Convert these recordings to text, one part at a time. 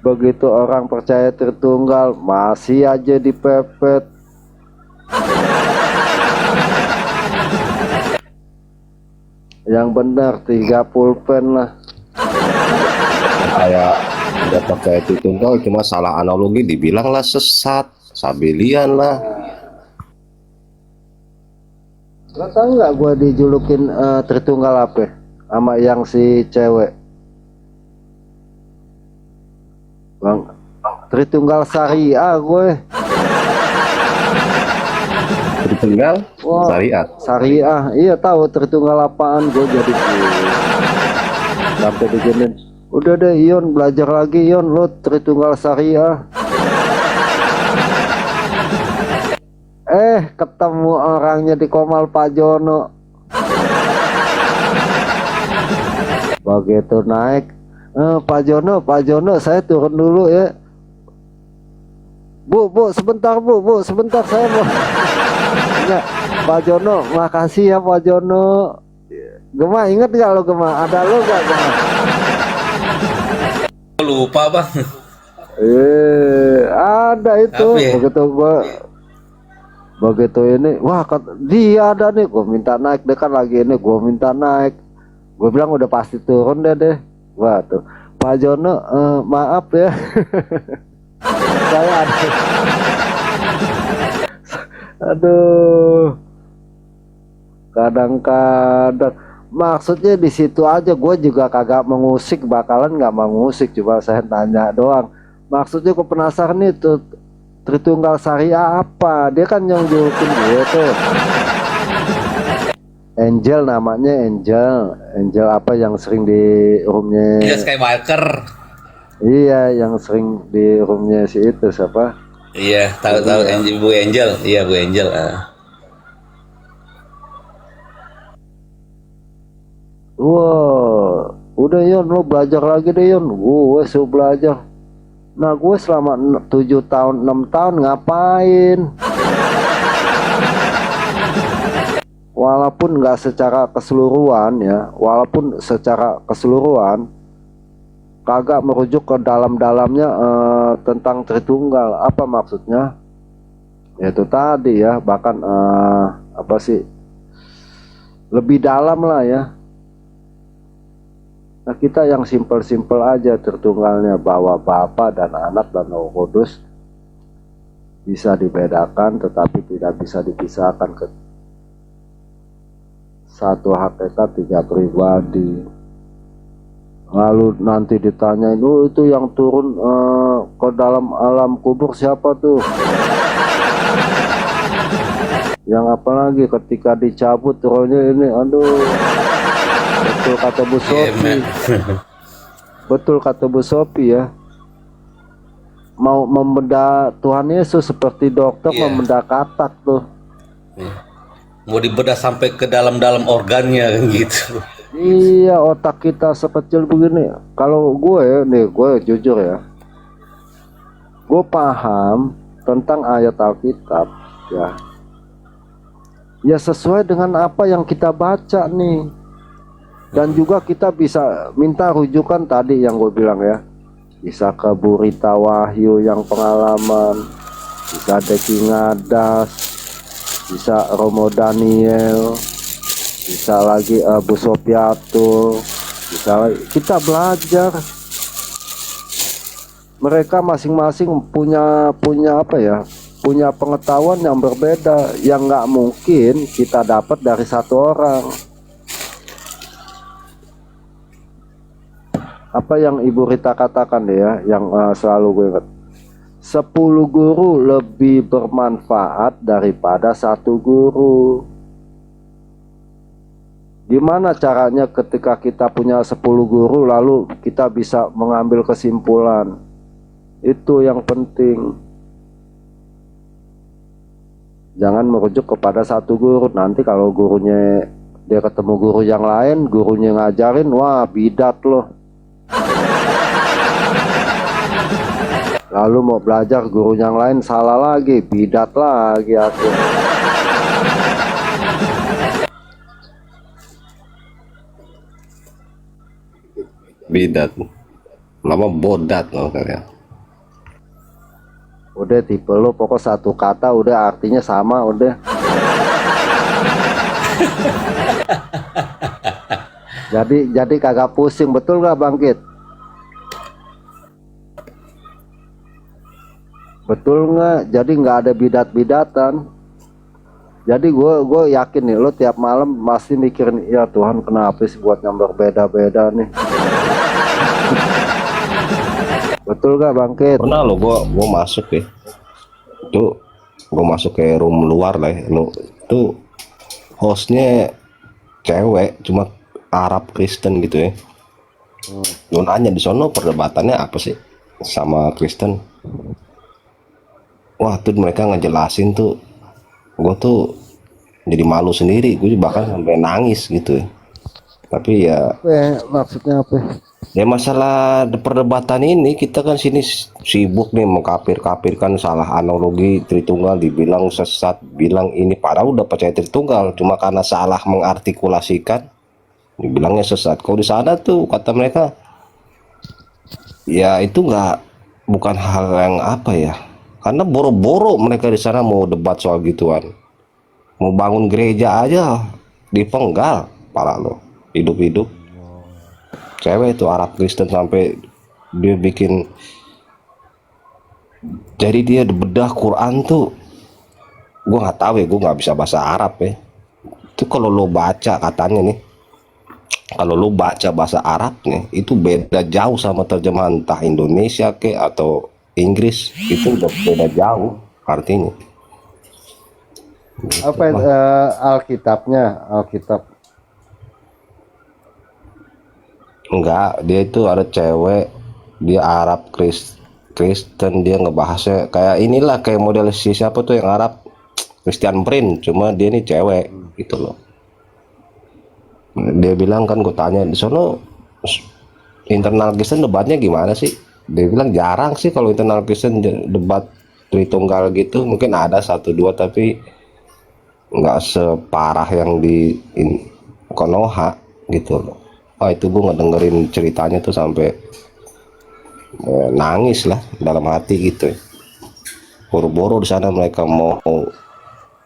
Begitu orang percaya Tritunggal masih aja dipepet. Yang benar 3 pulpen lah. Kayak udah pakai Tritunggal cuma salah analogi dibilang lah sesat, Sabilian lah. Lo tau nggak gue dijulukin Tritunggal apa sama yang si cewek Bang, Tritunggal Syariah gue. Tritunggal Syariah. Syariah, iya tahu Tritunggal apaan gue jadi sampai diginin. Udah deh Ion, belajar lagi Ion, lo Tritunggal Syariah. Ketemu orangnya di Komal Pak Jono. Begitu naik, Pak Jono saya turun dulu ya. Bu sebentar bu sebentar saya mau. Ya, Pak Jono makasih ya Pak Jono. Gema inget gak lo Gema? Ada lo gak Gema? Lupa bang. Ada itu. Ya? Begitu ini, wah dia ada nih, gue minta naik, dia kan lagi ini, gue minta naik, gue bilang udah pasti turun deh. Wah tuh Pak Jono, maaf ya. Saya ada. Aduh, kadang-kadang maksudnya di situ aja gue juga kagak mengusik, bakalan nggak mengusik, coba saya tanya doang. Maksudnya gue penasaran nih tuh Tritunggal Syariah apa? Dia kan yang julukin gue tuh Angel, namanya Angel apa yang sering di roomnya Skywalker. Iya, yang sering di roomnya si itu siapa? Iya, tahu Angel, Bu Angel. Iya, Bu Angel. Wah, udah Yon, lo belajar lagi deh Yon. Gue suruh belajar. Nah gue selama 7 tahun 6 tahun ngapain? Walaupun nggak secara keseluruhan ya, walaupun secara keseluruhan kagak merujuk ke dalam-dalamnya tentang Tritunggal. Apa maksudnya? Ya itu tadi ya, bahkan apa sih, lebih dalam lah ya. Nah kita yang simpel-simpel aja Tritunggalnya, bahwa Bapa dan Anak dan Roh Kudus bisa dibedakan tetapi tidak bisa dipisahkan ke satu hakikat, 3 pribadi. Lalu nanti ditanyain, itu yang turun ke dalam alam kubur siapa tuh? Yang apalagi ketika dicabut rohnya ini, aduh. Betul kata Bu Sopi. Betul kata Bu Sopi ya. Mau membedah Tuhan Yesus seperti dokter membedah katak tuh. Mau dibedah sampai ke dalam-dalam organnya kan gitu. Iya, otak kita sekecil begini. Kalau gue nih, gue jujur ya, gue paham tentang ayat Alkitab ya. Ya sesuai dengan apa yang kita baca nih. Dan juga kita bisa minta rujukan tadi yang gue bilang ya. Bisa ke Burita Wahyu yang pengalaman, bisa Deki Ngadas, bisa Romo Daniel, bisa lagi Bu Sopiatul, bisa lagi. Kita belajar. Mereka masing-masing punya apa ya? Punya pengetahuan yang berbeda yang nggak mungkin kita dapat dari satu orang. Apa yang Ibu Rita katakan deh ya, yang selalu gue ingat, 10 guru lebih bermanfaat daripada 1 guru. Gimana caranya ketika kita punya 10 guru lalu kita bisa mengambil kesimpulan? Itu yang penting. Jangan merujuk kepada 1 guru. Nanti kalau gurunya, dia ketemu guru yang lain, gurunya ngajarin, wah bidat loh. Lalu mau belajar guru yang lain salah lagi, bidat lagi akhirnya. Bidat. Lama bodat loh kalian. Udah tipe lu pokok satu kata udah artinya sama udah. Jadi kagak pusing, betul nggak Bangkit? Betul nggak? Jadi nggak ada bidat-bidatan. Jadi gue yakin nih lo tiap malam masih mikirin, ya Tuhan kenapa sih buat nyamber beda-beda nih. Betul gak Bangkit? Pernah lo gua masuk ya. Itu gua masuk ke room luar lah ya. Itu hostnya cewek, cuma Arab Kristen gitu ya. Gue nanya di sono perdebatannya apa sih sama Kristen. Wah tuh mereka ngejelasin tuh, gue tuh jadi malu sendiri, gue bahkan sampai nangis gitu ya. Tapi ya Maksudnya apa? ya masalah perdebatan ini kita kan sini sibuk nih mengkapir-kapirkan salah analogi Tritunggal, dibilang sesat, bilang ini, padahal udah percaya Tritunggal, cuma karena salah mengartikulasikan dibilangnya sesat. Kalau di sana tuh kata mereka ya itu bukan hal yang apa ya, karena boro-boro mereka di sana mau debat soal gituan, mau bangun gereja aja dipenggal pala lo hidup-hidup. Cewek itu Arab Kristen sampai dia bikin, jadi dia bedah Quran tuh, gue nggak tahu ya, gue nggak bisa bahasa Arab ya. Itu kalau lo baca katanya nih, kalau lo baca bahasa Arab nih itu beda jauh sama terjemahan entah Indonesia ke atau Inggris, itu udah beda jauh artinya. Apa Alkitabnya? Alkitab. Enggak, dia itu ada cewek, dia Arab Kristen, dia ngebahasnya kayak inilah, kayak model siapa tuh yang Arab, Christian Prince, cuma dia ini cewek gitu loh. Dia bilang kan, gue tanya di sono internal Kristen debatnya gimana sih, dia bilang jarang sih kalau internal Kristen debat Tritunggal gitu, mungkin ada satu dua tapi nggak separah yang di Konoha gitu loh. Oh itu gue ngedengerin ceritanya tuh sampai nangis lah dalam hati gitu ya. Boro-boro di sana mereka mau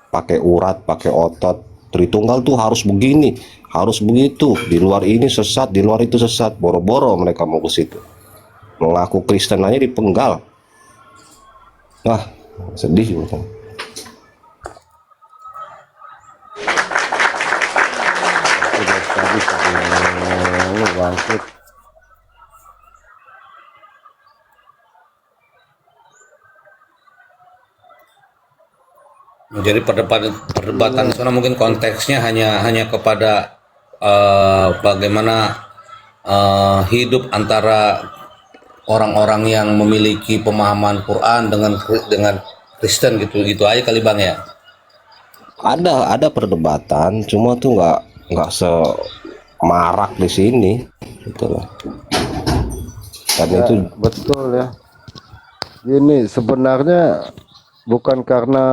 pakai urat, pakai otot, Tritunggal tuh harus begini, harus begitu, di luar ini sesat, di luar itu sesat. Boro-boro mereka mau ke situ, mengaku Kristen aja dipenggal. Wah sedih gitu. Bangkit. Jadi perdebatan di sana mungkin konteksnya hanya kepada bagaimana hidup antara orang-orang yang memiliki pemahaman Quran dengan Kristen gitu aja kali Bang ya. Ada perdebatan, cuma tuh nggak semarak di sini gitu loh. Dan Ya, itu betul ya. Ini sebenarnya bukan karena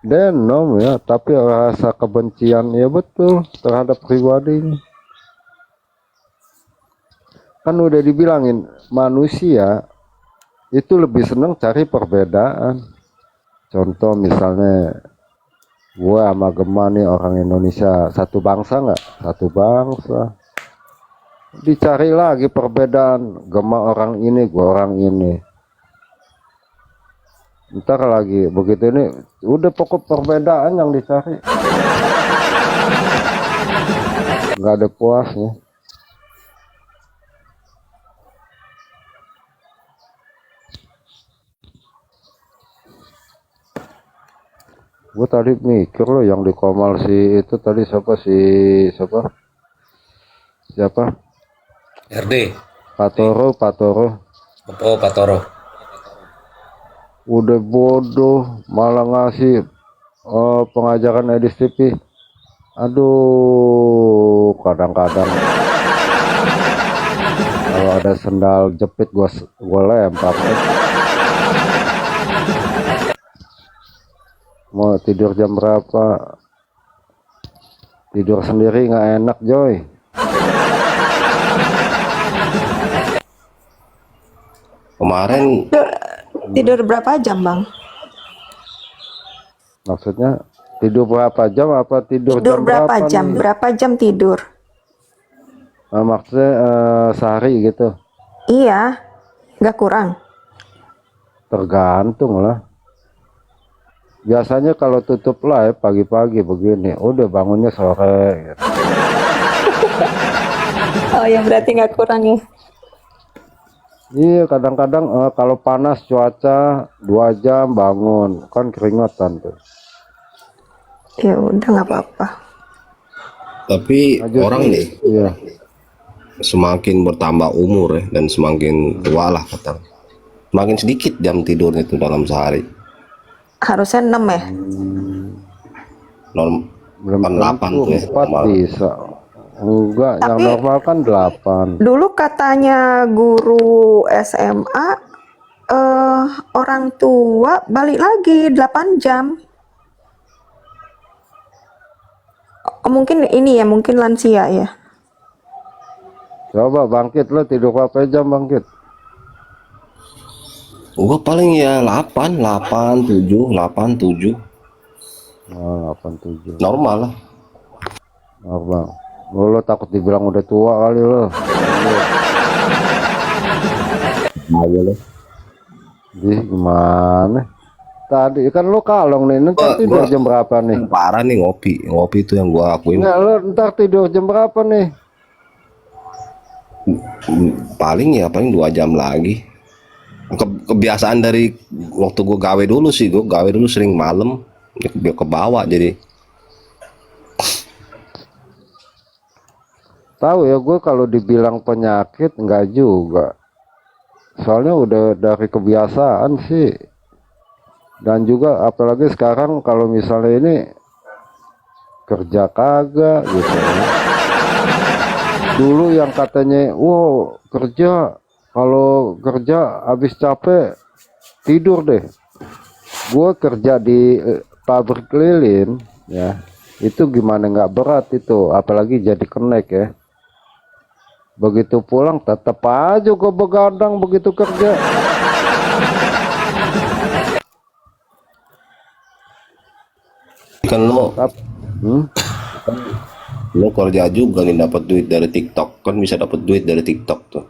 denom ya, tapi rasa kebencian ya betul terhadap pribadi ini. Kan udah dibilangin manusia itu lebih senang cari perbedaan. Contoh misalnya gue sama Gema nih orang Indonesia, satu bangsa nggak? Satu bangsa. Dicari lagi perbedaan, Gema orang ini, gue orang ini. Ntar lagi begitu ini udah pokok perbedaan yang dicari, nggak ada puasnya. Gue tadi mikir loh yang di Komal si itu tadi siapa RD. Patoro Oh Patoro. udah bodoh malah ngasih pengajaran Edis TV. Aduh kadang-kadang kalau ada sendal jepit gua lempar. Mau tidur jam berapa? Tidur sendiri nggak enak Joy. kemarin Tidur berapa jam, Bang? Maksudnya tidur berapa jam apa tidur Tidur jam berapa berapa jam? nih? Berapa jam tidur? Maksudnya sehari gitu. Iya, nggak kurang. Tergantung lah. Biasanya kalau tutup live pagi-pagi begini, udah bangunnya sore gitu. Oh ya, berarti nggak kurang ya. Iya, kadang-kadang kalau panas cuaca 2 jam bangun, kan keringetan tuh. Ya udah, nggak apa-apa. Tapi Nah, justru- orang nih Iya. semakin bertambah umur ya, dan semakin tua lah kata, semakin sedikit jam tidurnya itu dalam sehari. Harusnya 6 ya. Belum Kan 8 tentu tuh ya, 4 normal. bisa. Enggak, yang Tapi- normal kan 8. Dulu katanya guru SMA, orang tua balik lagi 8 jam. Mungkin ini ya, mungkin lansia ya. Coba Bangkit lo tidur berapa jam Bangkit? Gua paling ya 8, 7, 7 Oh, 87. normal lah. Normal. Lo takut dibilang udah tua kali lo. Ayo lo. Di gimana? Tadi kan lo kalong nih, ntar tidur gua- jam berapa nih? Parah nih ngopi itu yang gua akuin. Nggak, lo ntar tidur jam berapa nih? Paling 2 jam lagi. Kebiasaan dari waktu gue gawe dulu sih, gue gawe dulu sering malam, dia ke bawah jadi. Tahu ya, gue kalau dibilang penyakit nggak juga. Soalnya udah dari kebiasaan sih. Dan juga apalagi sekarang kalau misalnya ini kerja kagak gitu ya. Dulu yang katanya, wow kerja, kalau kerja habis capek tidur deh. Gue kerja di pabrik lilin ya, itu gimana nggak berat itu, apalagi jadi kenek ya. Begitu pulang tetap aja gue begadang begitu kerja. Kan lo Hmm? lo kerja juga nih, dapat duit dari TikTok, kan bisa dapat duit dari TikTok tuh.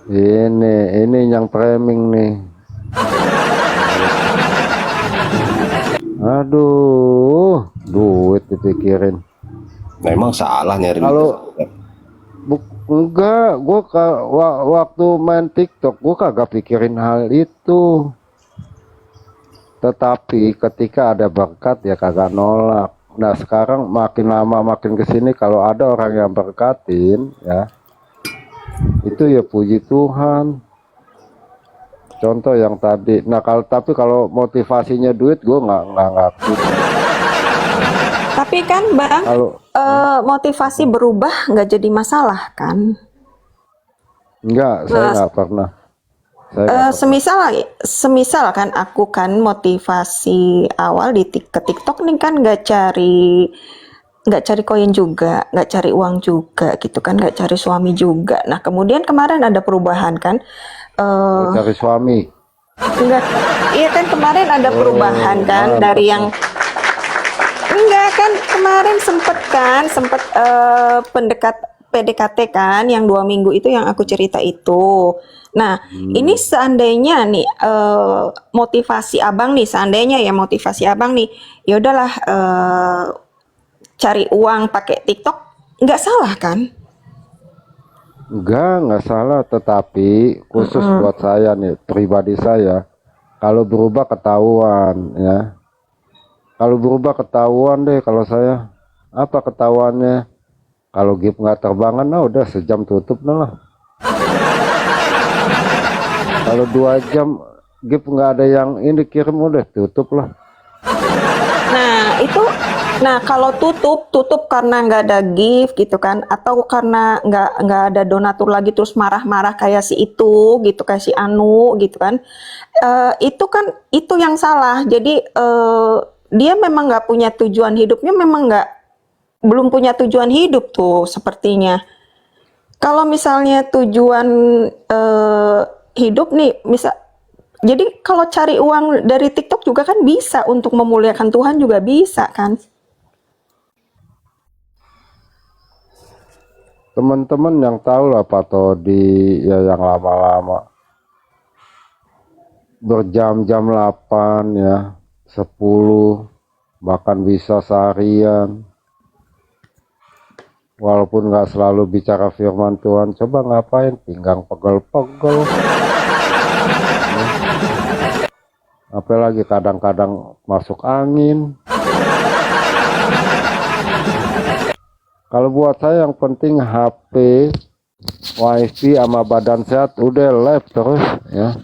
Ini yang framing nih. Aduh, duit dipikirin. Memang salah nyari Kalau- Enggak, gue waktu main TikTok gue kagak pikirin hal itu. Tetapi ketika ada berkat ya kagak nolak. Nah sekarang makin lama makin kesini kalau ada orang yang berkatin ya, itu ya puji Tuhan. Contoh yang tadi. Nah tapi kalau motivasinya duit gue nggak ngaku. Tapi kan Bang, Kalau motivasi berubah nggak jadi masalah kan? enggak, saya Nah, nggak pernah. Saya nggak semisal kan aku kan motivasi awal ke TikTok nih kan nggak cari koin juga, nggak cari uang juga gitu kan, nggak cari suami juga. Nah kemudian kemarin ada perubahan kan, pernah cari suami. enggak, iya kan kemarin ada perubahan kan dari yang enggak kan kemarin sempet PDKT kan yang 2 minggu itu yang aku cerita itu. Nah, ini seandainya nih motivasi abang nih, seandainya ya motivasi abang nih, ya udahlah cari uang pakai TikTok, nggak salah kan? Nggak salah, tetapi khusus buat saya nih, pribadi saya, kalau berubah ketahuan ya. Kalau berubah ketahuan deh kalau saya. Apa ketahuannya? Kalau gift nggak terbangan, nah udah sejam tutup nah lah. Kalau 2 jam gift nggak ada yang ini kirim udah tutup lah. Nah kalau tutup karena nggak ada gift gitu kan, atau karena nggak ada donatur lagi terus marah-marah kayak si itu gitu, kayak si Anu gitu kan, itu kan itu yang salah. Jadi dia memang nggak punya tujuan hidupnya, belum punya tujuan hidup tuh sepertinya. Kalau misalnya tujuan hidup nih, Jadi kalau cari uang dari TikTok juga kan bisa, untuk memuliakan Tuhan juga bisa kan? Teman-teman yang tahu lah Pak Todi ya, yang lama-lama berjam-jam 8 ya, 10 bahkan bisa seharian, walaupun nggak selalu bicara firman Tuhan. Coba ngapain, pinggang pegel-pegel, apalagi kadang-kadang masuk angin. Kalau buat saya yang penting HP, WiFi sama badan sehat, udah live terus ya.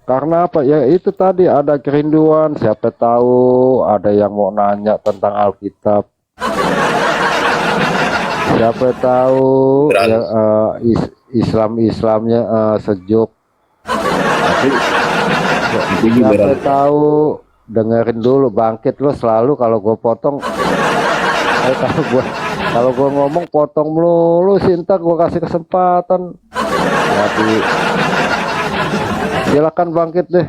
Karena apa ya, itu tadi ada kerinduan, siapa tahu ada yang mau nanya tentang Alkitab, siapa tahu ya, Islamnya sejuk, Tapi siapa giliran tahu dengerin dulu Bangkit lo selalu kalau gue potong. Kalau gue ngomong potong melulu sih, ntar gue kasih kesempatan. Jadi silakan Bangkit deh.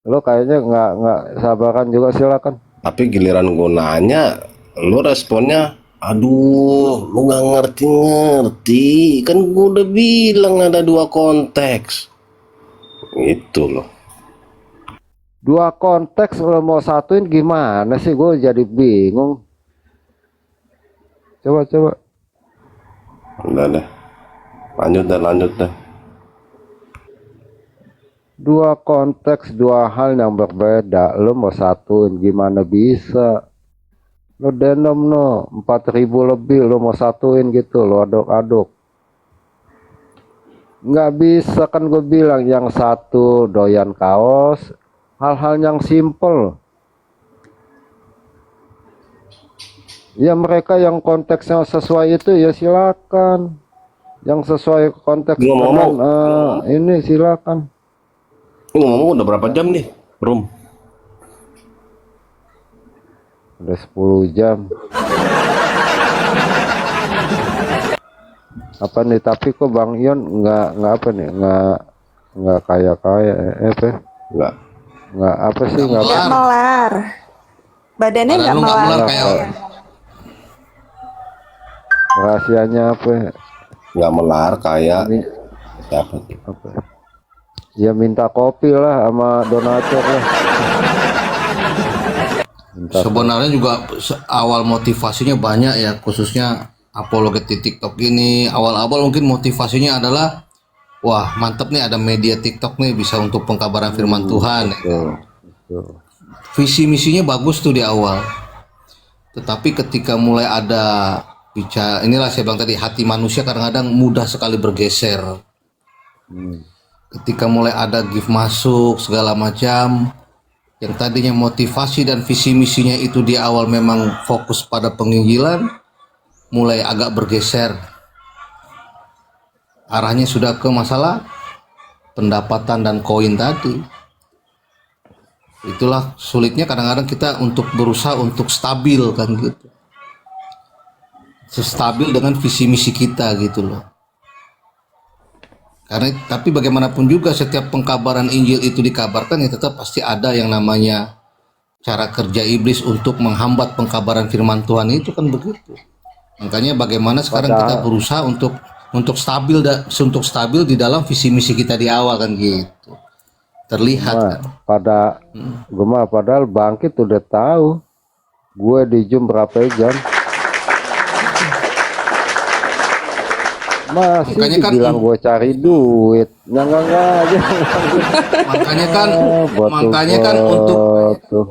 Lo kayaknya nggak sabaran juga, silakan. tapi giliran gue nanya, lu responnya, aduh, lu nggak ngerti-ngerti. Kan gue udah bilang ada 2 konteks. Itu loh. 2 konteks lo mau satuin gimana sih? Gue jadi bingung. Coba. Udah deh. Lanjut dah. 2 konteks, 2 hal yang berbeda. Lo mau satuin gimana bisa? Lo denom no 4.000 lebih, lo mau satuin gitu, lo aduk-aduk. Nggak bisa kan, gue bilang yang satu doyan kaos, hal-hal yang simple. Ya mereka yang konteksnya sesuai itu ya silakan. Yang sesuai konteks Ngomong-ngomong, dengan ini silakan. ngomong udah berapa jam nih, Rum? Udah 10 jam. Apa nih, tapi kok Bang Ion nggak apa nih, nggak kaya apa? Nggak apa sih, nggak apa? Nggak melar. Badannya Badan nggak lu nggak melar. melar kayak Rahasianya apa? Nggak melar kayak Mi- siapa? apa? Ya minta kopi lah sama donatur lah. Minta sebenarnya juga awal motivasinya banyak ya, khususnya apologet di TikTok ini. Awal-awal mungkin motivasinya adalah, wah mantep nih ada media TikTok nih, bisa untuk pengkabaran firman Tuhan. betul. Visi misinya bagus tuh di awal. Tetapi ketika mulai ada bicara, inilah saya bilang tadi, hati manusia kadang-kadang mudah sekali bergeser. Ketika mulai ada gift masuk segala macam, yang tadinya motivasi dan visi misinya itu di awal memang fokus pada penginjilan, mulai agak bergeser. Arahnya sudah ke masalah pendapatan dan koin tadi. Itulah sulitnya kadang-kadang kita untuk berusaha untuk stabil kan gitu. Stabil dengan visi misi kita gitu loh. Karena tapi bagaimanapun juga setiap pengkabaran Injil itu dikabarkan ya tetap pasti ada yang namanya cara kerja iblis untuk menghambat pengkabaran firman Tuhan, itu kan begitu. Makanya bagaimana sekarang kita berusaha untuk stabil di dalam visi misi kita di awal kan gitu. Terlihat kan. Padahal Bangkit udah tahu gue di Zoom berapa jam. Masih Makanya kan dibilang gue cari duit. Enggak aja. Makanya kan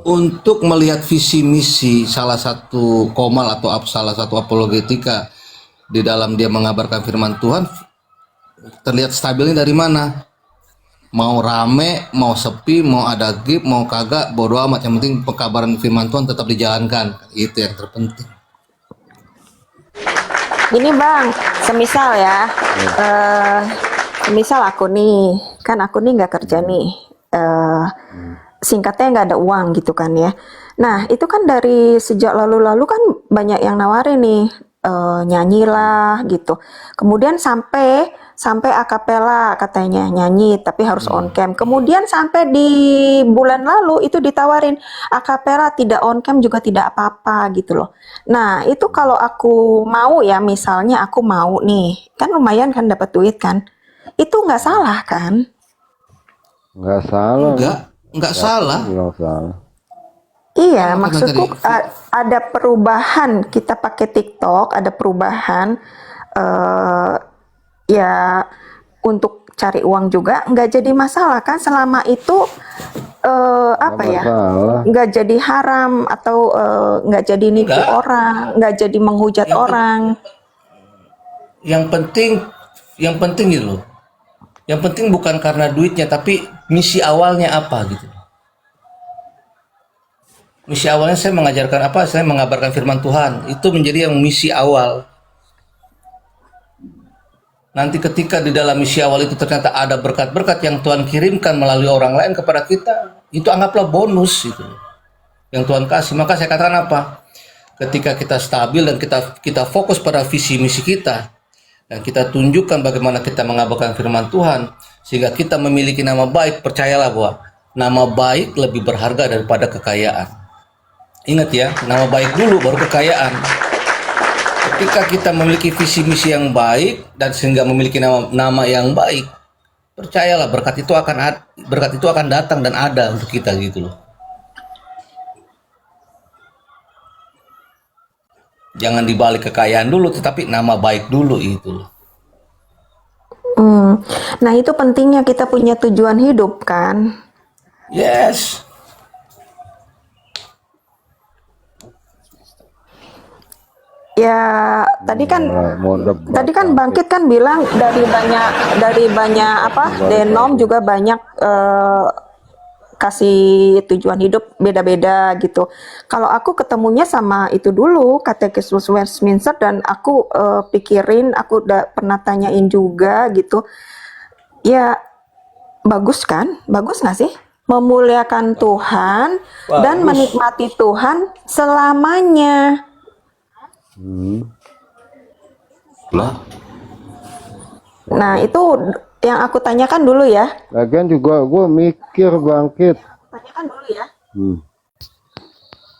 untuk melihat visi misi salah satu komal atau salah satu apologetika di dalam dia mengabarkan firman Tuhan, terlihat stabilnya dari mana? Mau rame, mau sepi, mau ada gift, mau kagak, bodo amat, yang penting pengkabaran firman Tuhan tetap dijalankan. Itu yang terpenting. Gini Bang, semisal ya, semisal aku nih nggak kerja nih, singkatnya nggak ada uang gitu kan ya. Nah itu kan dari sejak lalu-lalu kan banyak yang nawarin nih, nyanyilah gitu. Kemudian sampai sampai akapela katanya nyanyi, tapi harus on cam. Kemudian sampai di bulan lalu itu ditawarin akapela tidak on cam juga tidak apa-apa gitu loh. Nah, itu kalau aku mau ya, misalnya aku mau nih, kan lumayan kan dapat duit kan. Itu nggak salah kan? Nggak salah. Enggak salah. Nggak salah. Iya, Makanya maksudku tadi ada perubahan kita pakai TikTok, ada perubahan ya untuk cari uang juga nggak jadi masalah kan selama itu apa ya, Masalah. nggak jadi haram atau nggak jadi nipu Enggak. orang, nggak jadi menghujat Yang pen- orang. yang penting gitu loh. Yang penting bukan karena duitnya, tapi misi awalnya apa gitu. Misi awalnya saya mengajarkan apa? Saya mengabarkan firman Tuhan. Itu menjadi yang misi awal. Nanti ketika di dalam misi awal itu ternyata ada berkat-berkat yang Tuhan kirimkan melalui orang lain kepada kita, itu anggaplah bonus itu yang Tuhan kasih. Maka saya katakan apa? Ketika kita stabil dan kita fokus pada visi misi kita, dan kita tunjukkan bagaimana kita mengabarkan firman Tuhan, sehingga kita memiliki nama baik, percayalah bahwa nama baik lebih berharga daripada kekayaan. Ingat ya, nama baik dulu baru kekayaan. Ketika kita memiliki visi misi yang baik dan sehingga memiliki nama yang baik, percayalah berkat itu akan datang dan ada untuk kita gitu loh. Jangan dibalik kekayaan dulu, tetapi nama baik dulu itu loh. Nah, itu pentingnya kita punya tujuan hidup kan. Yes. Ya, tadi kan Mau debat. Bangkit kan bilang dari banyak apa denom juga banyak kasih tujuan hidup beda-beda gitu. Kalau aku ketemunya sama itu dulu Katekismus Westminster dan aku pikirin, aku udah pernah tanyain juga gitu. Ya bagus kan? Bagus nggak sih? Memuliakan Tuhan dan menikmati Tuhan selamanya. Lah, Nah, itu yang aku tanyakan dulu ya. Lagian juga gue mikir Bangkit. Tanyakan dulu ya.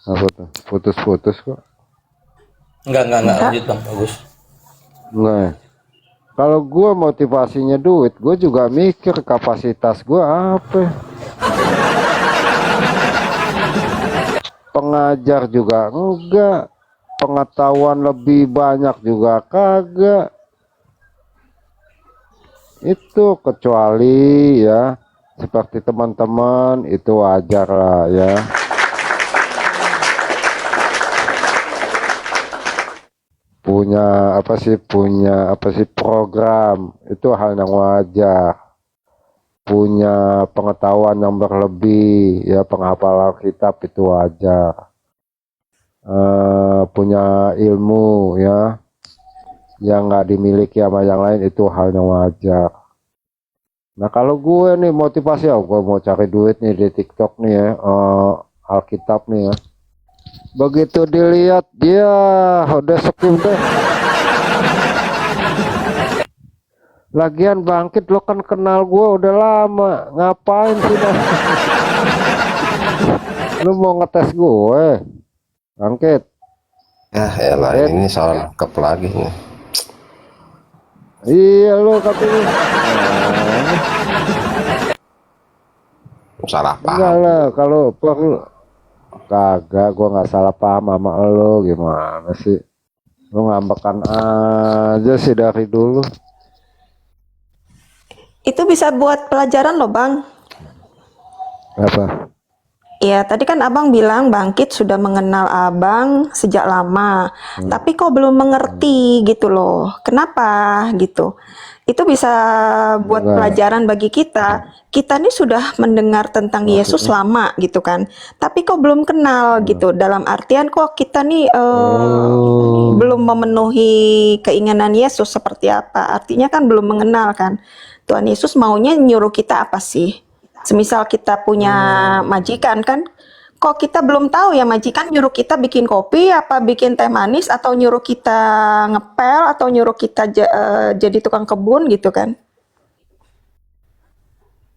Apa tuh? Putus-putus kok. Enggak lanjut Bang, bagus. Enggak ya? Kalau gue motivasinya duit, gue juga mikir kapasitas gue apa. Pengajar juga enggak. Pengetahuan lebih banyak juga kagak. Itu kecuali ya seperti teman-teman itu wajar lah ya. Punya apa sih program itu hal yang wajar. Punya pengetahuan yang berlebih ya, penghafal Alkitab itu wajar. Punya ilmu ya yang nggak dimiliki sama yang lain itu hal yang wajar. Nah kalau gue nih motivasi gue mau cari duit nih di TikTok nih ya, Alkitab nih ya. Begitu dilihat dia udah skip deh. Lagian Bangkit lo kan kenal gue udah lama, ngapain sih dah? Lu mau ngetes gue, Bangkit? ya elah ini salah nangkep lagi nih. Iya lo katanya. Salah Enggak paham. lah, kalau perlu kagak, gua nggak salah paham sama lo, gimana sih? Lo ngambekan aja sih dari dulu. Itu bisa buat pelajaran loh, Bang. Apa? Ya, tadi kan Abang bilang Bangkit sudah mengenal Abang sejak lama, tapi kok belum mengerti gitu loh. Kenapa gitu? Itu bisa buat pelajaran bagi kita. Kita ini sudah mendengar tentang Yesus lama gitu kan, tapi kok belum kenal gitu. Dalam artian kok kita nih belum memenuhi keinginan Yesus seperti apa. Artinya kan belum mengenal kan. Tuhan Yesus maunya nyuruh kita apa sih? Semisal kita punya majikan kan, kok kita belum tahu ya, majikan nyuruh kita bikin kopi apa bikin teh manis atau nyuruh kita ngepel atau nyuruh kita jadi tukang kebun gitu kan.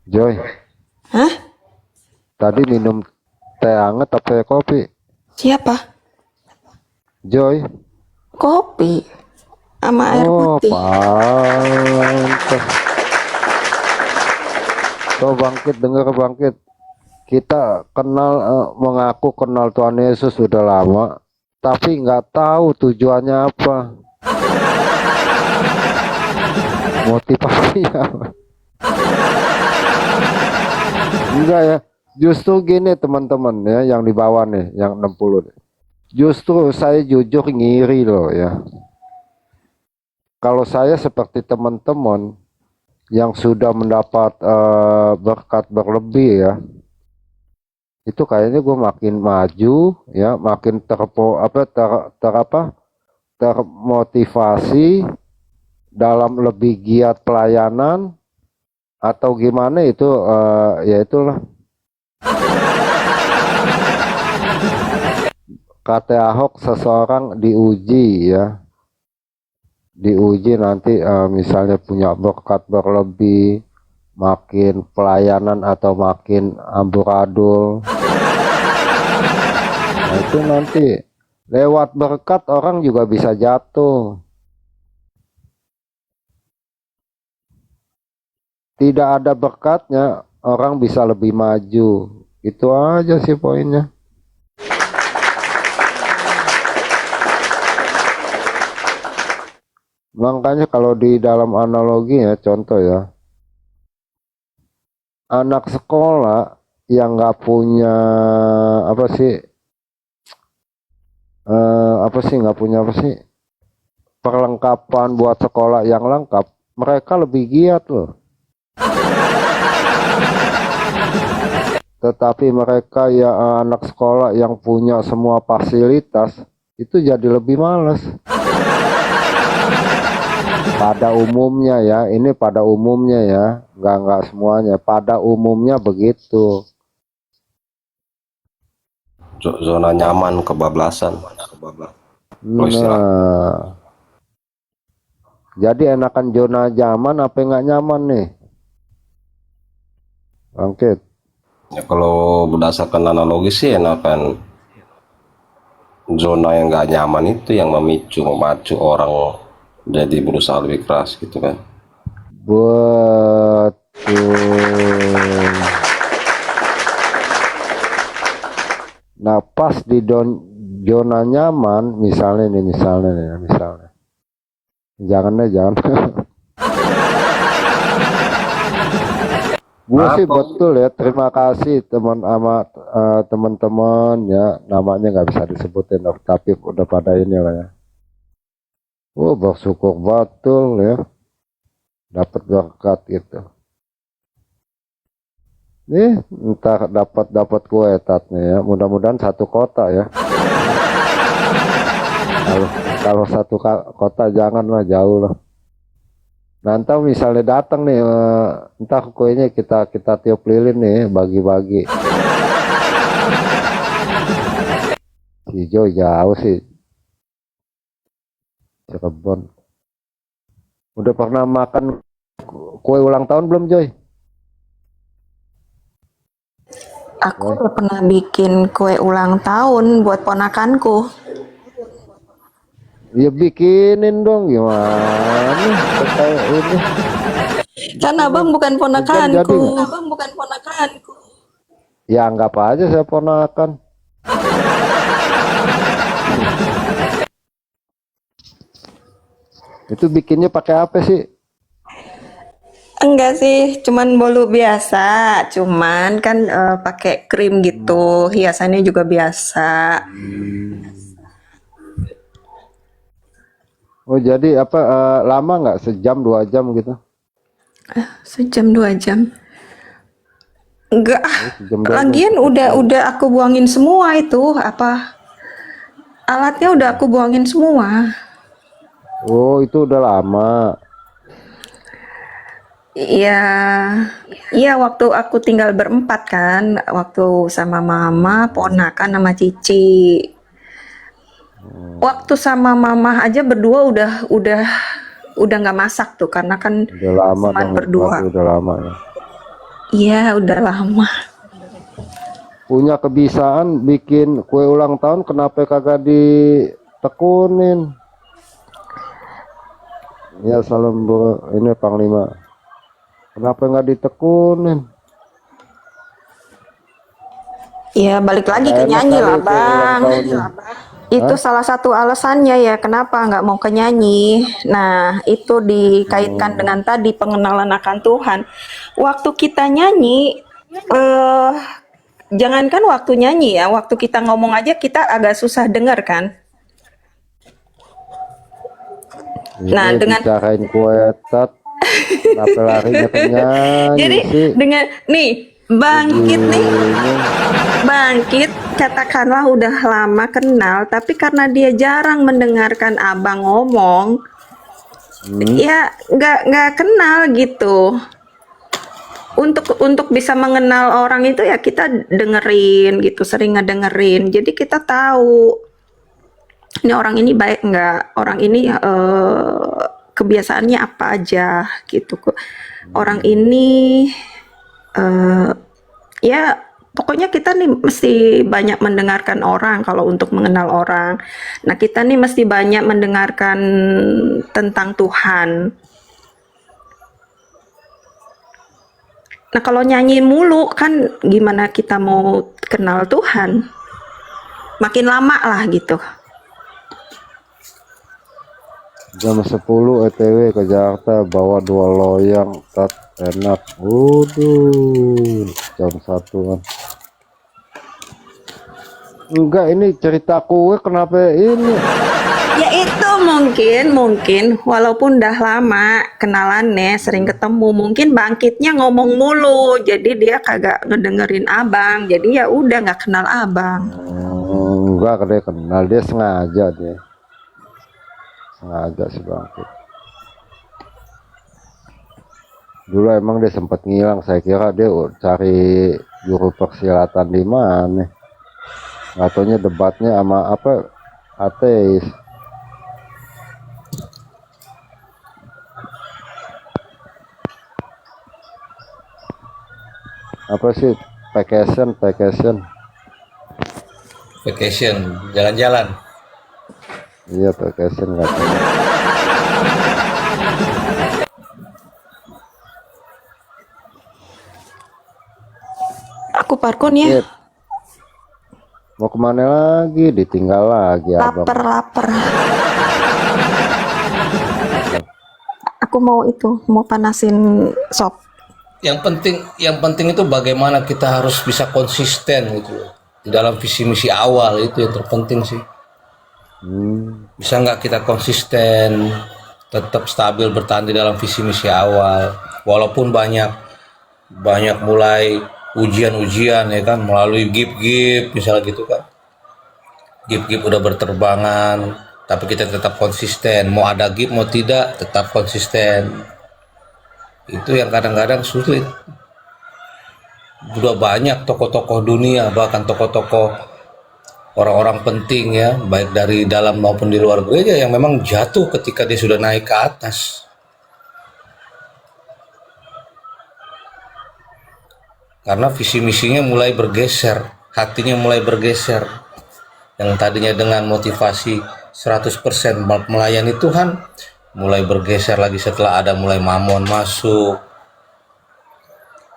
Joy, Hah? tadi minum teh hangat apa kopi? Siapa? Joy. Kopi sama air Oh, putih. pantes. Tuh bangkit, dengar bangkit. Kita kenal, mengaku kenal Tuhan Yesus sudah lama, tapi nggak tahu tujuannya apa, motivasinya apa. Enggak ya, justru gini teman-teman ya, yang di bawah nih, yang 60 nih. Justru saya jujur ngiri loh ya. Kalau saya seperti teman-teman yang sudah mendapat berkat berlebih ya, itu kayaknya gue makin maju ya, makin termotivasi dalam lebih giat pelayanan atau gimana itu, ya itulah kata Ahok, seseorang diuji ya, diuji nanti misalnya punya berkat berlebih, makin pelayanan atau makin amburadul. Nah, itu nanti lewat berkat orang juga bisa jatuh. Tidak ada berkatnya orang bisa lebih maju. Itu aja sih poinnya. Makanya kalau di dalam analogi ya, contoh ya, anak sekolah yang nggak punya apa sih, nggak punya perlengkapan buat sekolah yang lengkap, mereka lebih giat loh. Tetapi mereka ya, anak sekolah yang punya semua fasilitas itu jadi lebih malas. Pada umumnya ya, ini pada umumnya ya, nggak semuanya, pada umumnya begitu. Zona nyaman, kebablasan. Nah, jadi enakan zona nyaman apa nggak nyaman nih? Bangkit. Ya, kalau berdasarkan analogi sih enakan zona yang nggak nyaman itu yang memacu orang jadi berusaha lebih keras gitu kan. Betul. Nah, pas di zona nyaman, misalnya. Jangan. Gue sih betul ya, terima kasih teman-teman ya, namanya nggak bisa disebutin, tapi udah pada inilah ya. Bersyukur betul ya, dapat berkat gitu. Nih, entar dapat kue tatnya ya, mudah-mudahan satu kota ya. Kalau satu kota janganlah, jauh lah. Nanti misalnya datang nih, entah kuenya kita tiup lilin nih, bagi-bagi. Hijau jauh sih, Cirebon. Udah pernah makan kue ulang tahun belum, Joy? Aku udah pernah bikin kue ulang tahun buat ponakanku. Ya bikinin dong, gimana? Kayak ini. Kan abang bukan Jadi ponakanku. nggak? Ya anggap aja saya ponakan. Itu bikinnya pakai apa sih? Enggak sih, cuman bolu biasa. Cuman kan pakai krim gitu. Hiasannya juga biasa. Oh jadi apa, lama nggak, sejam 2 jam gitu? Sejam 2 jam. Enggak, Sejam 2 jam. lagian udah aku buangin semua itu apa alatnya udah aku buangin semua. Oh itu udah lama. Iya, iya waktu aku tinggal berempat kan, waktu sama mama, ponakan sama Cici. Waktu sama mama aja berdua udah nggak masak tuh karena kan Udah lama cuma dong, berarti berdua. udah lama ya. Iya, udah lama. Punya kebiasaan bikin kue ulang tahun, kenapa kagak ditekunin? Ya salam ini Panglima. Kenapa nggak ditekunin? Iya, balik lagi ke Enak nyanyi kali lah, kue ulang Bang. tahunnya. Itu Hah? salah satu alasannya ya kenapa nggak mau ke nyanyi. Nah, itu dikaitkan dengan tadi pengenalan akan Tuhan. Waktu kita nyanyi, eh jangankan waktu nyanyi ya, waktu kita ngomong aja kita agak susah dengar kan. Nah, Ini dengan bicarain kue tat, kenapa larinya ke nyanyi jadi sih? dengan nih bangkit nih, Begini. bangkit katakanlah udah lama kenal, tapi karena dia jarang mendengarkan abang ngomong, ya nggak kenal gitu. Untuk bisa mengenal orang itu ya kita dengerin gitu, sering ngedengerin. Jadi kita tahu ini orang ini baik nggak, orang ini kebiasaannya apa aja gitu. Orang ini ya pokoknya kita nih mesti banyak mendengarkan orang kalau untuk mengenal orang. Nah kita nih mesti banyak mendengarkan tentang Tuhan. Nah kalau nyanyi mulu kan gimana kita mau kenal Tuhan? Makin lama lah gitu. Jam 10 ETW ke Jakarta, bawa 2 loyang tat, enak. Waduh, jam 1-an. Enggak, ini cerita kue kenapa ini? Ya itu mungkin walaupun udah lama kenalannya sering ketemu mungkin bangkitnya ngomong mulu jadi dia kagak ngedengerin abang jadi ya udah nggak kenal abang. Enggak, dia kenal, dia sengaja sih bangkit. Dulu emang dia sempat ngilang, saya kira dia cari guru persilatan di mana. Nggak taunya debatnya sama apa, ateis. Apa sih vacation Vacation, jalan-jalan. iya vacation katanya. Aku parkon ya, Sip. Mau kemana lagi, ditinggal lagi abang. lapar. Aku mau panasin sop. Yang penting itu bagaimana kita harus bisa konsisten gitu di dalam visi misi awal, itu yang terpenting sih. Bisa nggak kita konsisten, tetap stabil bertahan di dalam visi misi awal, walaupun banyak mulai ujian-ujian ya kan, melalui gip misalnya gitu kan. Gip udah berterbangan, tapi kita tetap konsisten. Mau ada gip mau tidak, tetap konsisten. Itu yang kadang-kadang sulit. Udah banyak tokoh-tokoh dunia, bahkan tokoh-tokoh orang-orang penting ya, baik dari dalam maupun di luar gereja yang memang jatuh ketika dia sudah naik ke atas. Karena visi misinya mulai bergeser, hatinya mulai bergeser. Yang tadinya dengan motivasi 100% melayani Tuhan, mulai bergeser lagi setelah ada mulai mamon masuk.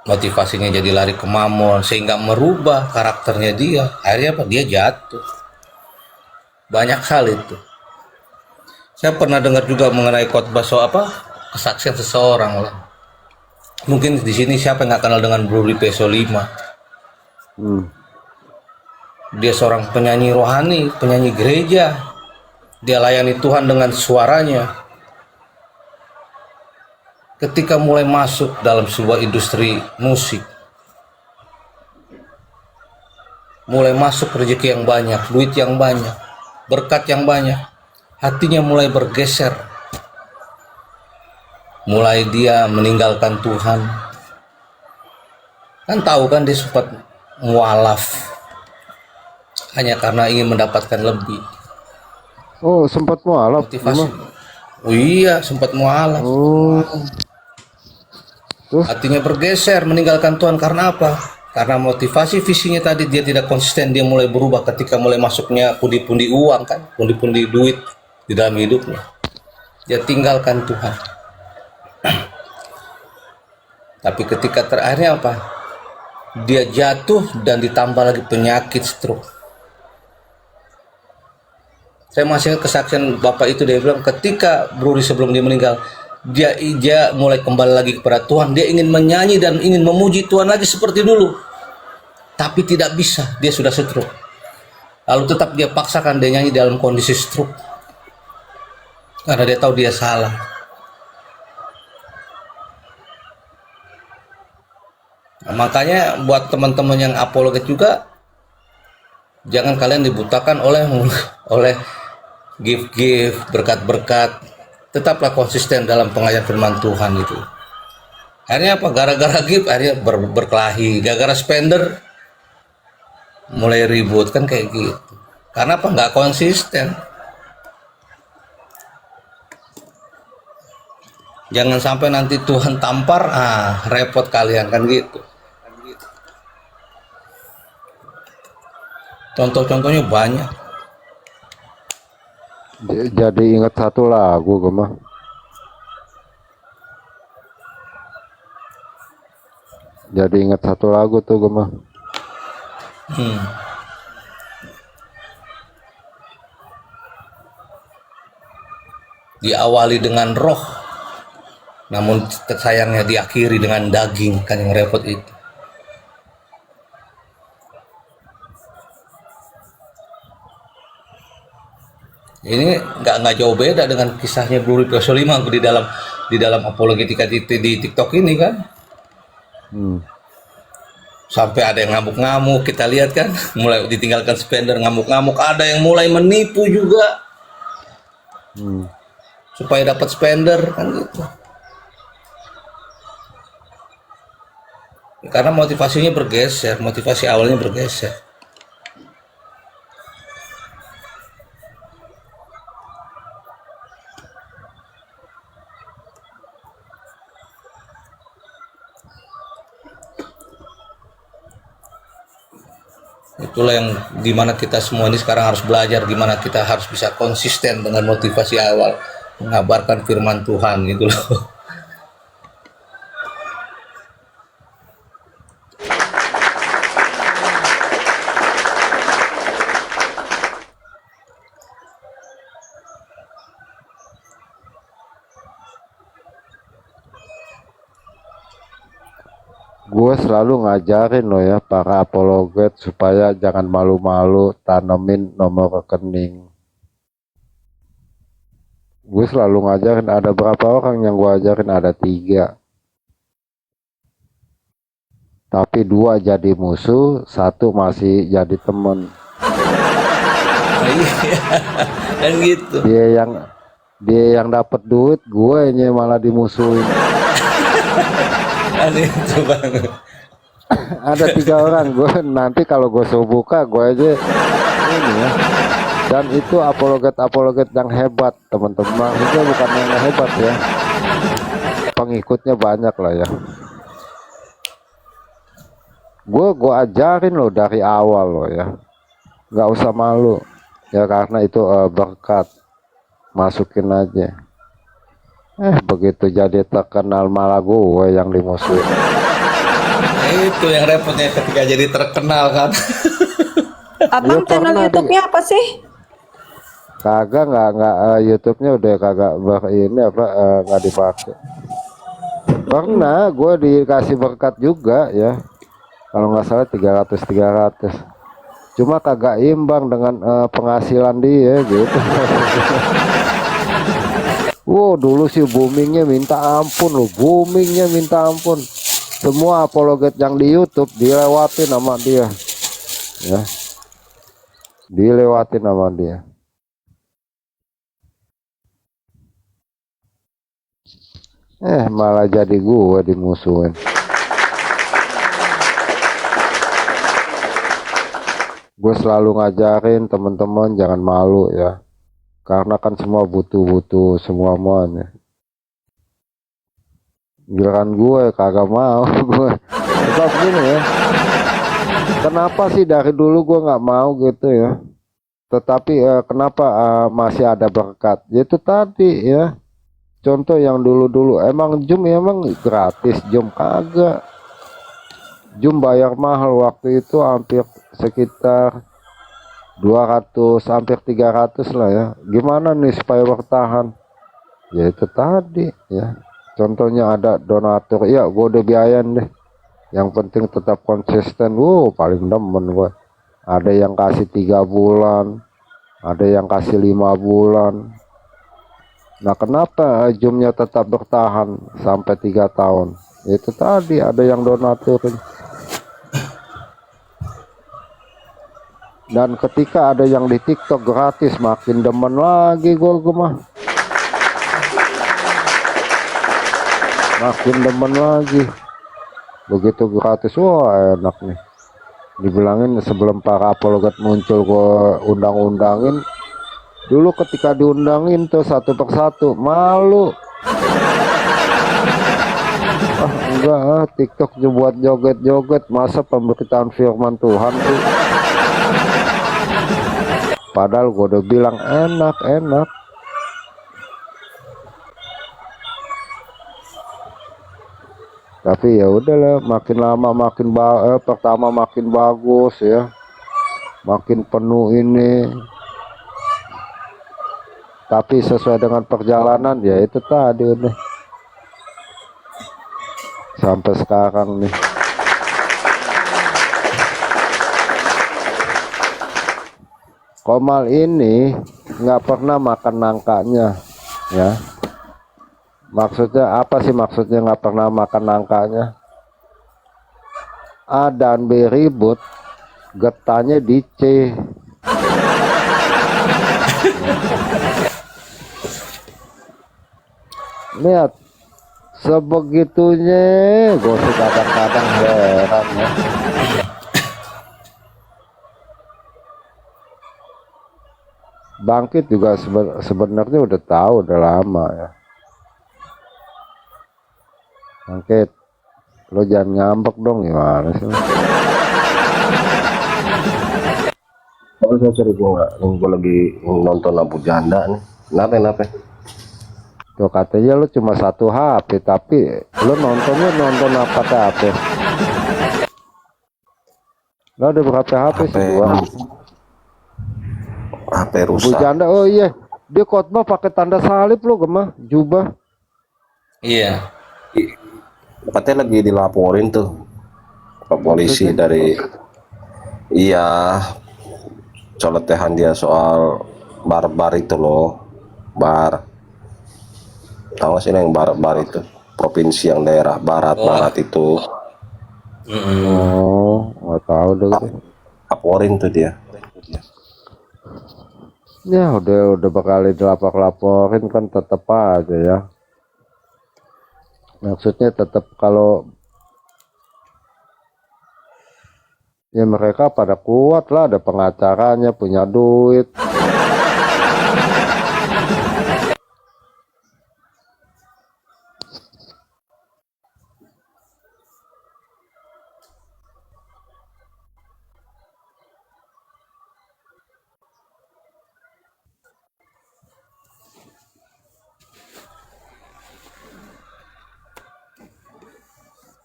Motivasinya jadi lari ke mamon sehingga merubah karakternya dia. Akhirnya apa? Dia jatuh. Banyak hal itu. Saya pernah dengar juga mengenai khotbah soal kesaksian seseorang lah. Mungkin di sini siapa yang nggak kenal dengan Bruri Peso 5? Dia seorang penyanyi rohani, penyanyi gereja. Dia layani Tuhan dengan suaranya. Ketika mulai masuk dalam sebuah industri musik, mulai masuk rezeki yang banyak, duit yang banyak, berkat yang banyak, hatinya mulai bergeser, mulai dia meninggalkan Tuhan. Kan tahu kan dia sempat mualaf hanya karena ingin mendapatkan lebih Oh, sempat mualaf motivasi. gimana? Oh iya, sempat mualaf. Oh, terus Hatinya bergeser meninggalkan Tuhan karena apa? Karena motivasi visinya tadi dia tidak konsisten, dia mulai berubah ketika mulai masuknya pundi-pundi uang kan, pundi-pundi duit di dalam hidupnya. Dia tinggalkan Tuhan. Tapi ketika terakhirnya apa? Dia jatuh dan ditambah lagi penyakit stroke. Saya masih ingat kesaksian bapak itu, dia bilang ketika Bruri sebelum dia meninggal, dia mulai kembali lagi kepada Tuhan. Dia ingin menyanyi dan ingin memuji Tuhan lagi seperti dulu, tapi tidak bisa, dia sudah stroke. Lalu tetap dia paksakan dia nyanyi dalam kondisi stroke karena dia tahu dia salah. Nah, makanya buat teman-teman yang apologet juga, jangan kalian dibutakan oleh oleh gift berkat-berkat. Tetaplah konsisten dalam pengajaran firman Tuhan itu. Akhirnya apa? Gara-gara gift akhirnya berkelahi, gara-gara spender mulai ribut kan kayak gitu. Karena apa? Nggak konsisten. Jangan sampai nanti Tuhan tampar, repot kalian kan gitu. Contoh-contohnya banyak. jadi ingat satu lagu gue mah. Jadi ingat satu lagu tuh gue mah. Diawali dengan roh, namun sayangnya diakhiri dengan daging, kan yang repot itu. Ini nggak jauh beda dengan kisahnya Blue Episode 5 di dalam apologetika di TikTok ini kan. Sampai ada yang ngamuk-ngamuk, kita lihat kan, mulai ditinggalkan spender ngamuk-ngamuk, ada yang mulai menipu juga supaya dapat spender kan gitu. Karena motivasinya bergeser, motivasi awalnya bergeser. Itulah yang dimana kita semua ini sekarang harus belajar, gimana kita harus bisa konsisten dengan motivasi awal mengabarkan firman Tuhan gitu loh. Gue selalu ngajarin lo ya para apologet supaya jangan malu-malu tanemin nomor rekening. Gue selalu ngajarin, ada berapa orang yang gue ajarin, ada 3. Tapi 2 jadi musuh, 1 masih jadi temen. Kan gitu. Dia yang dapat duit, gue yang malah dimusuhin. Kan itu banget. Ada 3 orang, gue nanti kalau gue suruh buka, gue aja ini ya. Dan itu apologet yang hebat, teman-teman. Itu bukan yang hebat ya, pengikutnya banyak lah ya. Gue ajarin lo dari awal lo ya, nggak usah malu ya, karena itu berkat, masukin aja. Begitu jadi terkenal malah gue yang dimusuhin. Itu yang repotnya ketika jadi terkenal kan. Abang channel pernah YouTube-nya apa sih? Kagak, nggak YouTube-nya udah kagak nggak dipakai. Pernah gue dikasih berkat juga ya, kalau nggak salah 300. Cuma kagak imbang dengan penghasilan dia gitu. Wow, dulu sih boomingnya minta ampun loh, boomingnya minta ampun. Semua apologet yang di YouTube dilewatin sama dia, ya, dilewatin sama dia. Malah jadi gue dimusuhin. Gue selalu ngajarin teman-teman jangan malu ya, karena kan semua butuh semua ya. Giliran gue kagak mau. Gue tetap gini ya, kenapa sih dari dulu gue nggak mau gitu ya, tetapi kenapa masih ada berkat, itu tadi ya. Contoh yang dulu-dulu emang Zoom emang gratis, Zoom kagak. Zoom bayar mahal waktu itu, hampir sekitar 200 hampir 300 lah ya. Gimana nih supaya bertahan? Ya itu tadi ya. Contohnya ada donatur, ya gue udah biayain deh. Yang penting tetap konsisten. Paling demen gue. Ada yang kasih 3 bulan, ada yang kasih 5 bulan. Nah kenapa Zoom-nya tetap bertahan sampai 3 tahun? Itu tadi ada yang donaturin. Dan ketika ada yang di TikTok gratis, makin demen lagi gue mah. Makin demen lagi. Begitu gratis, wah enak nih. Dibilangin sebelum para apologet muncul gue undang-undangin. Dulu ketika diundangin tuh satu persatu, malu. Enggak, TikTok buat joget-joget, masa pemberitaan firman Tuhan sih. Padahal gue udah bilang enak. Tapi ya udahlah, makin lama makin pertama makin bagus ya, makin penuh ini. Tapi sesuai dengan perjalanan ya itu tadi udah sampai sekarang nih. Komal ini nggak pernah makan nangkanya ya. Maksudnya apa sih, maksudnya nggak pernah makan nangkanya? A dan B ribut, getahnya di C. Lihat sebegitunya, gue sih kadang-kadang heran ya. Bangkit juga sebenarnya udah tahu udah lama ya. Bangkit, lo jangan ngambek dong, gimana sih? Oh, sorry gue lagi nonton Abu Janda nih. Kenapa? Tuh katanya lo cuma 1 HP, tapi lo nontonnya nonton apa HP? Lo ada berapa HP sih? 2 HP Bu rusak. Janda, oh iya, dia khotbah pakai tanda salib lo, gemah jubah. Iya. Katanya lagi dilaporin tuh ke polisi dari coletehan dia soal barbar itu loh, tahu gak sih yang barbar itu, provinsi yang daerah barat itu. Oh, nggak tahu deh. Laporin tuh dia. Ya udah berkali dilapor-laporin kan tetap aja ya. Maksudnya tetap kalau ya mereka pada kuat lah, ada pengacaranya, punya duit.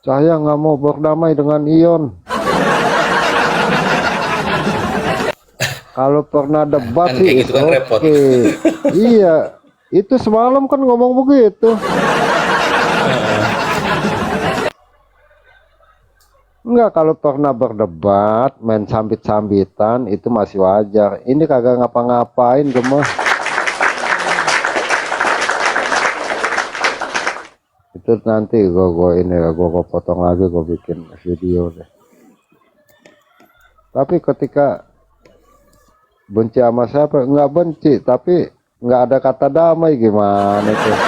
Saya nggak mau berdamai dengan Ion. Kalau pernah debat Kan sih, kayak gitu kan repot. Iya, itu semalam kan ngomong begitu. Enggak, kalau pernah berdebat, main sambit-sambitan, itu masih wajar. Ini kagak ngapa-ngapain, gemah. Itu nanti gue potong lagi, gue bikin video deh. Tapi ketika benci sama siapa, nggak benci, tapi nggak ada kata damai, gimana tuh?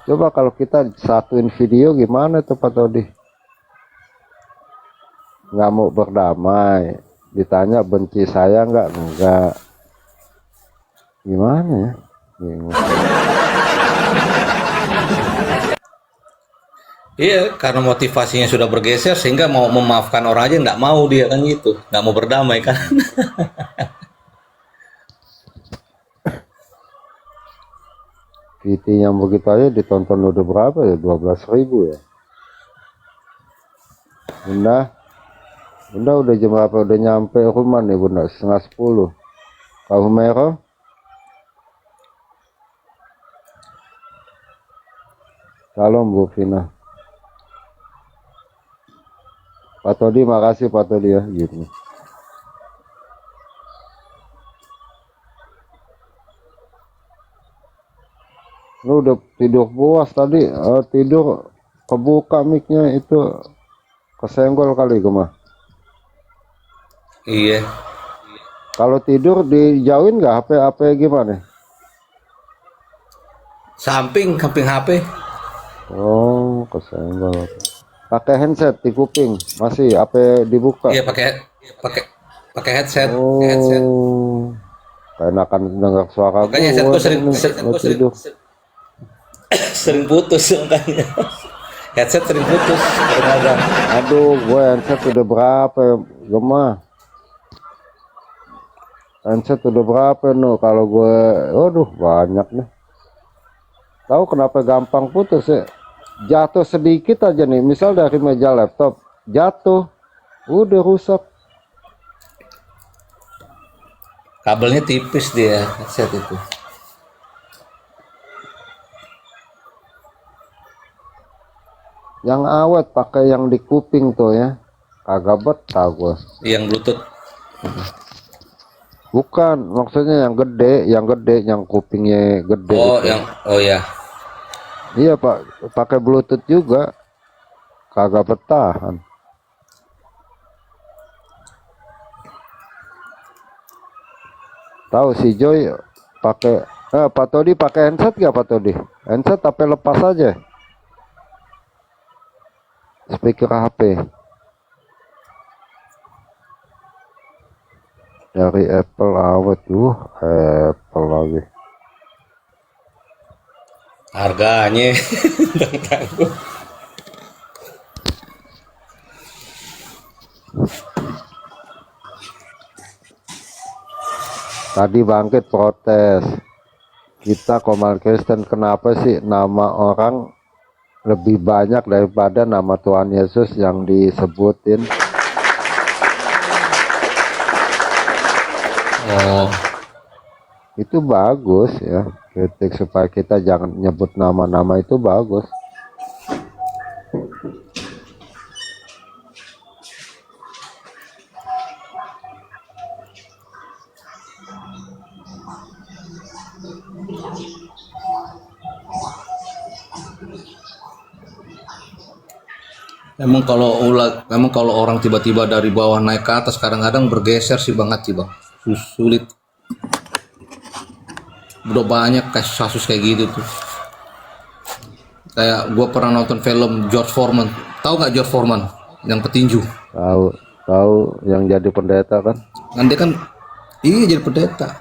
Coba kalau kita satuin video gimana tuh Pak Todi? Nggak mau berdamai, ditanya benci saya enggak. Gimana ya? Bingung. Iya, karena motivasinya sudah bergeser sehingga mau memaafkan orang aja nggak mau dia kan gitu, nggak mau berdamai kan. VT yang begitu aja ditonton udah berapa ya? 12.000 ya. Bunda udah jam berapa? Udah nyampe rumah nih Bunda, setengah 10. Kau Humaira? Salam Bu Vina. Pak Todi, makasih Pak Todi ya gitu. Lu udah tidur puas tadi, tidur kebuka mic-nya itu kesenggol kali gue mah. Iya. Kalau tidur dijauhin nggak HP gimana? Samping HP. Oh, kesenggol. Pakai handset di kuping, masih HP dibuka. Iya, pakai headset. Oh, enakan dengar suara Makanya gua headsetku sering tidur. sering putus makanya. Headset sering putus kadang-kadang. Aduh, gue handset udah berapa ya, gemah? Handset udah berapa no? Kalau gue, waduh banyak nih. Tahu kenapa gampang putus ya? Jatuh sedikit aja nih, misal dari meja laptop jatuh, udah rusak. Kabelnya tipis dia headset itu. Yang awet pakai yang di kuping tuh ya, kagak betah gue. Yang Bluetooth. Bukan, maksudnya yang gede, yang kupingnya gede. Oh, itu. oh ya. Iya Pak, pakai Bluetooth juga, kagak bertahan. Tahu si Joy pakai, Pak Todi pakai handset gak Pak Todi? Handset tapi lepas aja. Speaker HP. Dari Apple awet tuh, Apple lagi. Harganya. Tadi bangkit protes. Kita Komal Kristen, kenapa sih nama orang lebih banyak daripada nama Tuhan Yesus yang disebutin? Oh, Itu bagus ya, kritik supaya kita jangan nyebut nama-nama itu bagus. memang kalau orang tiba-tiba dari bawah naik ke atas kadang-kadang bergeser sih banget sih bang. Sulit. Udah banyak kasus kayak gitu tuh. Kayak gue pernah nonton film George Foreman. Tahu nggak George Foreman yang petinju? Tahu yang jadi pendeta kan? Kan dia kan iya jadi pendeta.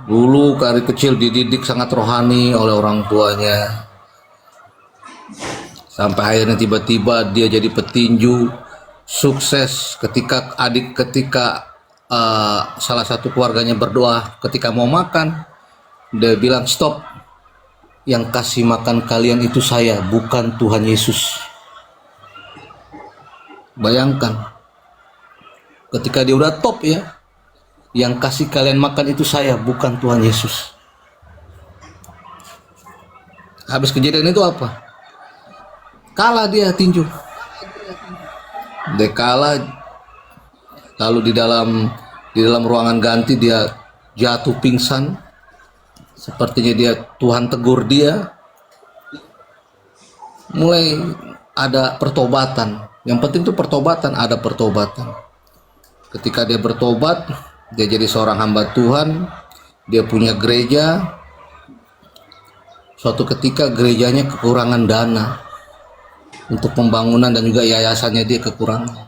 Dulu dari kecil dididik sangat rohani oleh orang tuanya. Sampai akhirnya tiba-tiba dia jadi petinju sukses ketika salah satu keluarganya berdoa ketika mau makan, dia bilang stop, yang kasih makan kalian itu saya, bukan Tuhan Yesus. Bayangkan ketika dia udah top ya, yang kasih kalian makan itu saya, bukan Tuhan Yesus. Habis kejadian itu apa? Kalah dia tinju. Dia kalah. Lalu di dalam ruangan ganti dia jatuh pingsan. Sepertinya Tuhan tegur dia. Mulai ada pertobatan. Yang penting itu pertobatan, ada pertobatan. Ketika dia bertobat, dia jadi seorang hamba Tuhan. Dia punya gereja. suatu ketika gerejanya kekurangan dana untuk pembangunan dan juga yayasannya dia kekurangan.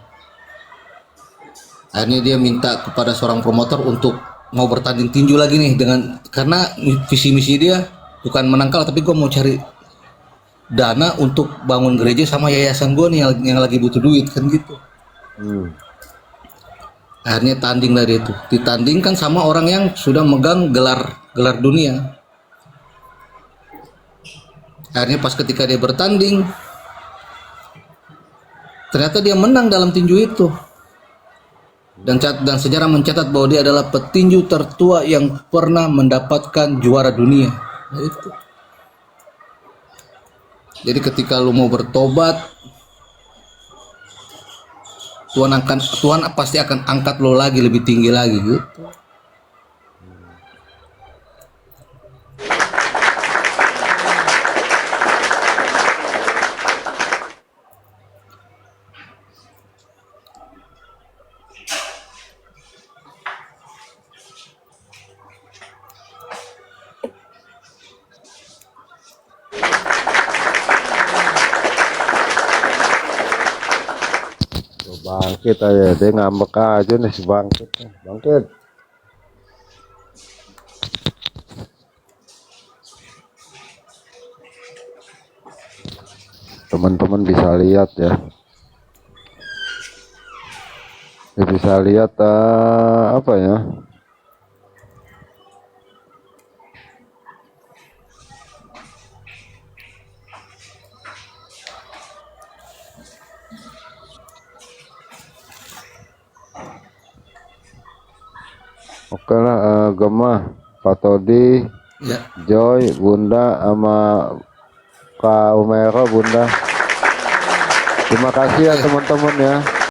Akhirnya dia minta kepada seorang promotor untuk mau bertanding tinju lagi nih, dengan karena visi misi dia bukan menang kalah, tapi gue mau cari dana untuk bangun gereja sama yayasan gue nih yang lagi butuh duit kan gitu. Akhirnya tanding dari itu, ditandingkan sama orang yang sudah megang gelar dunia. Akhirnya pas ketika dia bertanding, ternyata dia menang dalam tinju itu. Dan sejarah mencatat bahwa dia adalah petinju tertua yang pernah mendapatkan juara dunia. Nah, itu. Jadi ketika lu mau bertobat, Tuhan pasti akan angkat lo lagi lebih tinggi lagi gitu. Bangkit aja, dia ngambek aja nih si bangkit. Bangkit. Teman-teman bisa lihat ya. Bisa lihat apa ya? Oke lah, Gemma, Pak Todi, Ya. Joy, Bunda, sama Kak Umero, Bunda. Terima kasih ya teman-teman ya.